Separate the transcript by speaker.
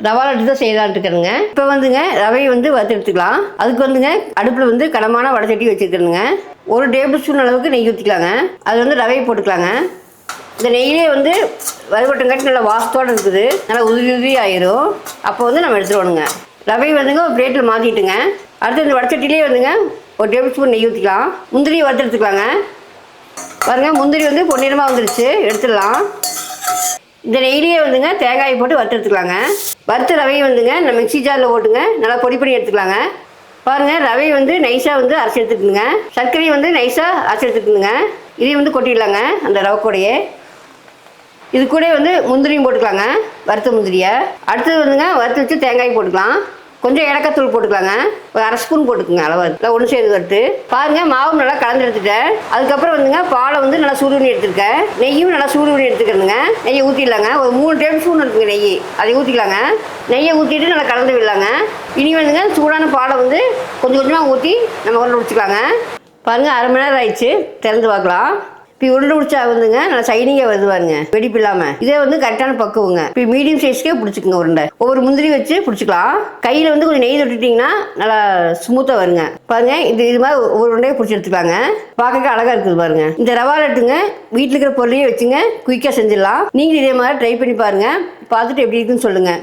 Speaker 1: ரவா லட்டு தான் செய்யலான்ட்டு இருக்கிறேங்க. இப்போ வந்துங்க ரவையை வந்து வறுத்து எடுத்துக்கலாம். அதுக்கு வந்துங்க அடுப்பில் வந்து கனமான வடச்சட்டி வச்சுருக்கணுங்க. 1 டேபிள் ஸ்பூன் அளவுக்கு நெய் ஊற்றிக்கலாங்க. அது வந்து ரவையை போட்டுக்கலாங்க. இந்த நெய்யிலே வந்து வறுவட்டங்காட்டி நல்லா வாசத்தோடு இருக்குது, நல்லா உதிரி உதிரி ஆயிரும். அப்போ வந்து நம்ம எடுத்துருவோணுங்க. ரவை வந்துங்க ஒரு பிளேட்டில் மாற்றிட்டுங்க. அடுத்து இந்த வடச்சட்டிலே வந்துங்க 1 டேபிள் ஸ்பூன் நெய் ஊற்றிக்கலாம். முந்திரியை வறுத்து எடுத்துக்கலாங்க. பாருங்கள், முந்திரி வந்து பொன்னிறமாக வந்துருச்சு, எடுத்துடலாம். இந்த நெய்லியே வந்துங்க தேங்காயை போட்டு வறுத்து எடுத்துக்கலாங்க. வறுத்த ரவையை வந்துங்க நம்ம மிக்ஸி ஜாரில் போட்டுங்க நல்லா பொடி பண்ணி எடுத்துக்கலாங்க. பாருங்கள், ரவை வந்து நைஸாக வந்து அரைச்சி எடுத்துக்கணுங்க. சர்க்கரையை வந்து நைஸாக அரைச்சி எடுத்துக்கணுங்க. இதையும் வந்து கொட்டிடலாங்க அந்த ரவை கூடையே. இது கூட வந்து முந்திரியும் போட்டுக்கலாங்க, வறுத்த முந்திரியை. அடுத்தது வந்துங்க வறுத்து வச்சு தேங்காய் போட்டுக்கலாம். கொஞ்சம் ஏலக்காய்த்தூள் போட்டுக்கலாங்க. ஒரு 1/2 ஸ்பூன் போட்டுக்குங்க அளவு. இல்லை ஒன்று சேர்ந்து வறுத்து பாருங்கள். மாவு நல்லா கலந்து எடுத்துட்டேன். அதுக்கப்புறம் வந்துங்க பாலை வந்து நல்லா சூடு பண்ணி எடுத்துருக்கேன். நெய்யும் நல்லா சூடு பண்ணி எடுத்துக்கிறதுங்க. நெய்யை ஊற்றிடலாங்க. ஒரு 3 டேபிள் ஸ்பூன் இருக்குங்க நெய், அதை ஊற்றிக்கலாங்க. நெய்யை ஊற்றிட்டு நல்லா கலந்து விடலாங்க. இனி வந்துங்க சூடான பாலை வந்து கொஞ்சம் கொஞ்சமாக ஊற்றி நம்ம உருண்டை பிடிச்சிக்கலாங்க. பாருங்கள், 1/2 மணி நேரம் ஆயிடுச்சு. திறந்து பார்க்கலாம். இப்போ உருண்டை பிடிச்சா வந்துங்க நல்லா சைனிங்காக வருது பாருங்க, வெடிப்பு இல்லாமல். இதே வந்து கரெக்டான பக்குவங்க. இப்போ மீடியம் சைஸ்க்கே பிடிச்சிக்குங்க உருண்டை. ஒவ்வொரு முந்திரி வச்சு பிடிச்சிக்கலாம். கையில் வந்து கொஞ்சம் நெய் தொட்டுட்டிங்கன்னா நல்லா ஸ்மூத்தாக வருங்க. பாருங்க, இது மாதிரி ஒவ்வொரு உருண்டையை பிடிச்சி எடுத்துக்கலாங்க. பார்க்க அழகாக இருக்குது பாருங்க. இந்த ரவா லட்டுங்க வீட்டில் இருக்கிற பொருளையே வச்சுங்க குயிக்காக செஞ்சிடலாம். நீங்களும் இதே மாதிரி ட்ரை பண்ணி பாருங்கள். பார்த்துட்டு எப்படி இருக்குன்னு சொல்லுங்கள்.